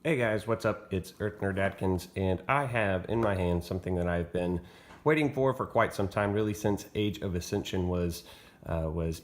Hey guys, what's up? It's Nerd Adkins, and I have in my hand something that I've been waiting for quite some time, really since Age of Ascension was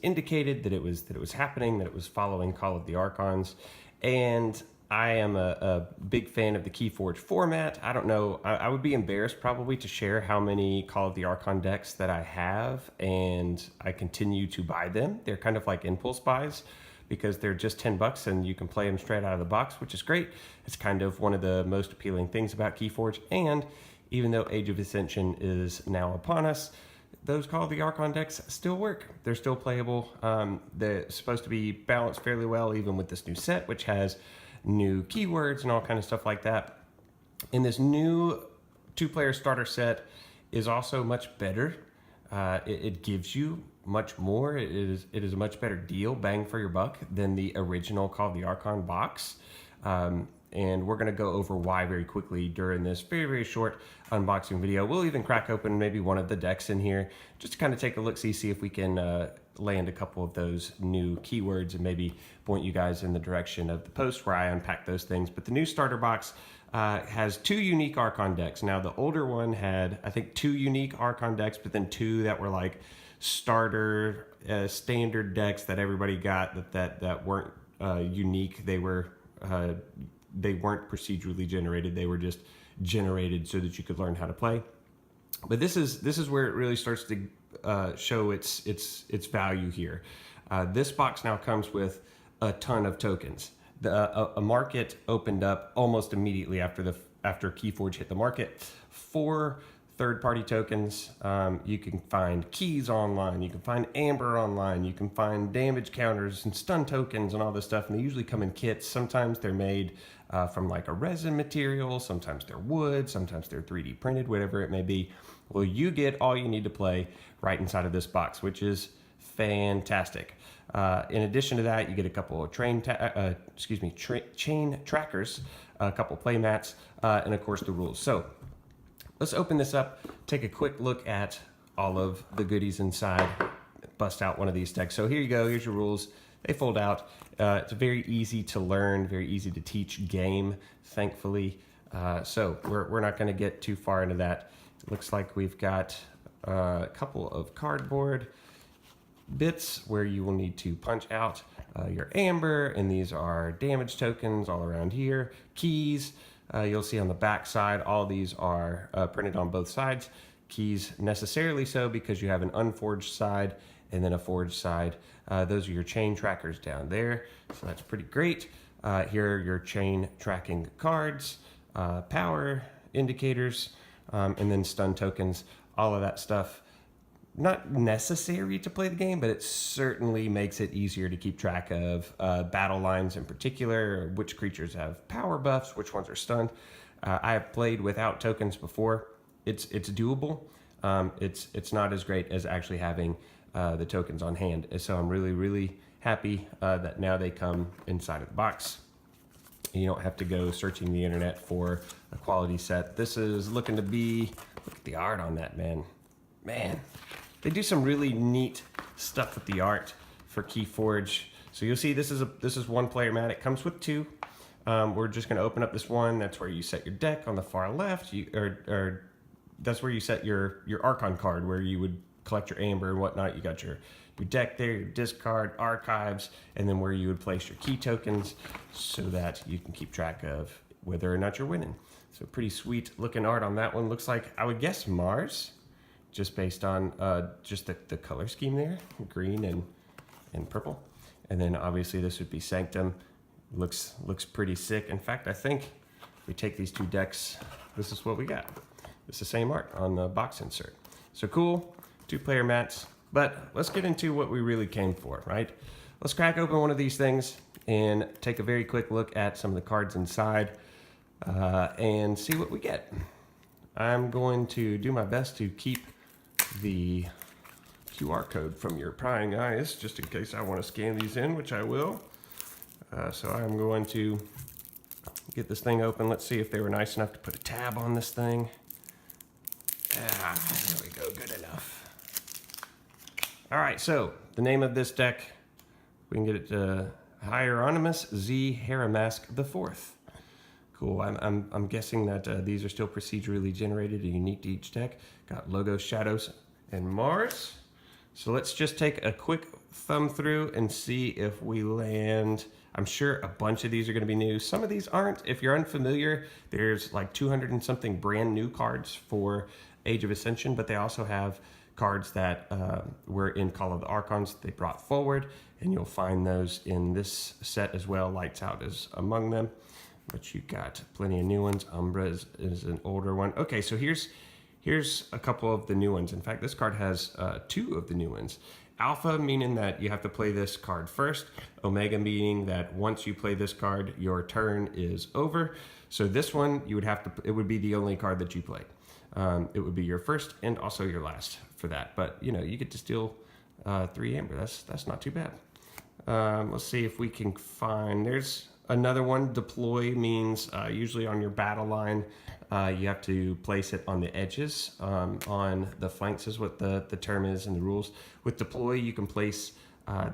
indicated that it was happening, that it was following Call of the Archons, and I am a big fan of the Keyforge format. I don't know, I would be embarrassed probably to share how many Call of the Archon decks that I have, and I continue to buy them. They're kind of like impulse buys, because they're just $10 and you can play them straight out of the box, which is great. It's kind of one of the most appealing things about Keyforge. And even though Age of Ascension is now upon us, those Call of the Archon decks still work. They're still playable. They're supposed to be balanced fairly well, even with this new set, which has new keywords and all kind of stuff like that. And this new two-player starter set is also much better. It gives you much more. It is a much better deal, bang for your buck, than the original Call of the Archon box. And we're going to go over why very quickly during this very, very short unboxing video. We'll even crack open maybe one of the decks in here just to kind of take a look, see if we can land a couple of those new keywords and maybe point you guys in the direction of the post where I unpack those things. But the new starter box has two unique Archon decks. Now, the older one had, I think, two unique Archon decks, but then two that were like starter standard decks that everybody got that weren't unique. They weren't procedurally generated. They were just generated so that you could learn how to play. But this is where it really starts to show its value here. This box now comes with a ton of tokens. A market opened up almost immediately after Keyforge hit the market for third-party tokens. You can find keys online, you can find amber online, you can find damage counters and stun tokens and all this stuff, and they usually come in kits. Sometimes they're made from like a resin material, sometimes they're wood, sometimes they're 3D printed, whatever it may be. Well, you get all you need to play right inside of this box, which is fantastic. In addition to that, you get a couple of chain trackers, a couple play mats, and of course the rules. So let's open this up, take a quick look at all of the goodies inside, bust out one of these decks. So here you go, here's your rules. They fold out. It's a very easy to learn, very easy to teach game, thankfully. So we're not going to get too far into that. It looks like we've got a couple of cardboard bits where you will need to punch out your amber, and these are damage tokens all around here. Keys. You'll see on the back side, all these are printed on both sides. Keys necessarily so because you have an unforged side and then a forged side. Those are your chain trackers down there, so that's pretty great. Here are your chain tracking cards, power indicators, and then stun tokens, all of that stuff. Not necessary to play the game, but it certainly makes it easier to keep track of battle lines in particular, which creatures have power buffs, which ones are stunned. I have played without tokens before. It's doable. It's not as great as actually having the tokens on hand. And so I'm really, really happy that now they come inside of the box. You don't have to go searching the internet for a quality set. This is looking to be, look at the art on that, man. Man. They do some really neat stuff with the art for Keyforge. So you'll see this is one player mat. It comes with two. We're just going to open up this one. That's where you set your deck on the far left. Or that's where you set your Archon card, where you would collect your amber and whatnot. You got your deck there, your discard, archives, and then where you would place your key tokens so that you can keep track of whether or not you're winning. So pretty sweet looking art on that one. Looks like, I would guess, Mars, just based on just the color scheme there, green and purple. And then obviously this would be Sanctum. Looks pretty sick. In fact, I think if we take these two decks, this is what we got. It's the same art on the box insert. So cool, two player mats. But let's get into what we really came for, right? Let's crack open one of these things and take a very quick look at some of the cards inside and see what we get. I'm going to do my best to keep the QR code from your prying eyes, just in case I want to scan these in, which I will. So I'm going to get this thing open. Let's see if they were nice enough to put a tab on this thing. There we go, good enough. All right, so the name of this deck, we can get it to Hieronymus Z Haramask IV. Cool. I'm guessing that these are still procedurally generated and unique to each deck. Got Logos, Shadows, and Mars. So let's just take a quick thumb through and see if we land. I'm sure a bunch of these are going to be new. Some of these aren't. If you're unfamiliar, there's like 200 and something brand new cards for Age of Ascension, but they also have cards that were in Call of the Archons they brought forward, and you'll find those in this set as well. Lights Out is among them, but you got plenty of new ones. Umbra is an older one. Okay, so here's a couple of the new ones. In fact, this card has 2 of the new ones. Alpha, meaning that you have to play this card first. Omega, meaning that once you play this card, your turn is over. So this one, you would have to, it would be the only card that you play. It would be your first and also your last for that. But, you know, you get to steal 3 amber. That's not too bad. Let's see if we can find, there's another one. Deploy means usually on your battle line, you have to place it on the edges. On the flanks is what the term is in the rules. With deploy, you can place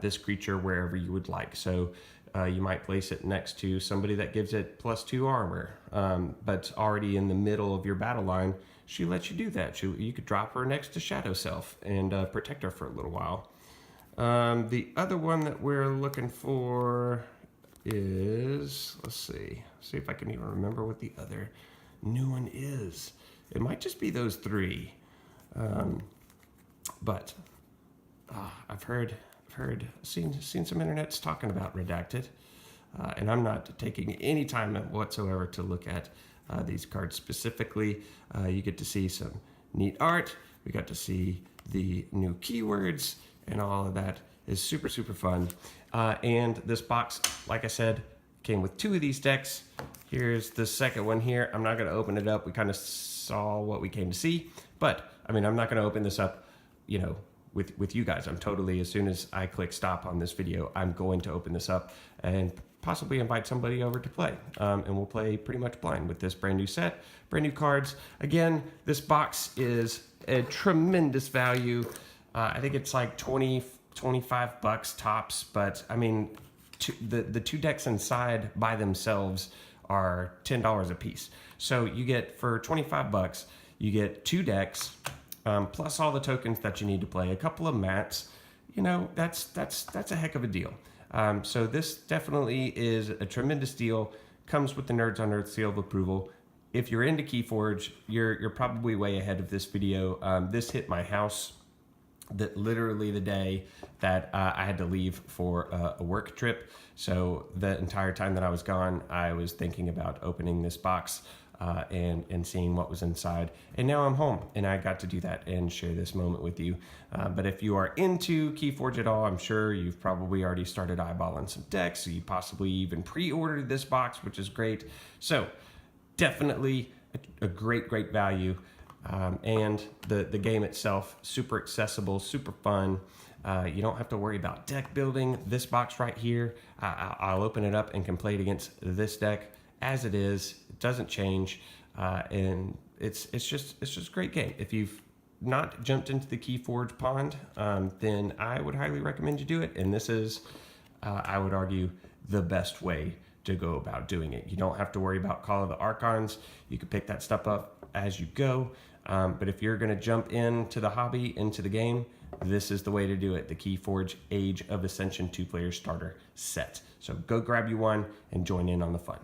this creature wherever you would like. So you might place it next to somebody that gives it +2 armor, but already in the middle of your battle line, she lets you do that. You could drop her next to Shadow Self and protect her for a little while. The other one that we're looking for is, let's see if I can even remember what the other new one is. It might just be those 3, but I've seen some internets talking about Redacted, and I'm not taking any time whatsoever to look at these cards specifically. You get to see some neat art. We got to see the new keywords, and all of that is super fun. And this box, like I said, came with 2 of these decks. Here's the second one here. I'm not going to open it up. We kind of saw what we came to see, but I mean, I'm not going to open this up, you know, with you guys. I'm totally, as soon as I click stop on this video, I'm going to open this up and possibly invite somebody over to play. And we'll play pretty much blind with this brand new set, brand new cards. Again, this box is a tremendous value. I think it's like 25 bucks tops, but I mean, the 2 decks inside by themselves are $10 a piece. So you get, for 25 bucks, you get 2 decks, plus all the tokens that you need to play, a couple of mats. You know, that's a heck of a deal. So this definitely is a tremendous deal. Comes with the Nerds on Earth seal of approval. If you're into Keyforge, you're probably way ahead of this video. This hit my house literally the day that I had to leave for a work trip. So the entire time that I was gone, I was thinking about opening this box and seeing what was inside. And now I'm home, and I got to do that and share this moment with you. But if you are into Keyforge at all, I'm sure you've probably already started eyeballing some decks. So you possibly even pre-ordered this box, which is great. So definitely a great value. And the game itself, super accessible, super fun. You don't have to worry about deck building. This box right here, I'll open it up and can play it against this deck as it is. It doesn't change, and it's just a great game. If you've not jumped into the Keyforge pond, then I would highly recommend you do it. And this is, I would argue, the best way to go about doing it. You don't have to worry about Call of the Archons. You can pick that stuff up as you go. But if you're going to jump into the hobby, into the game, this is the way to do it. The Keyforge Age of Ascension 2-player starter set. So go grab you one and join in on the fun.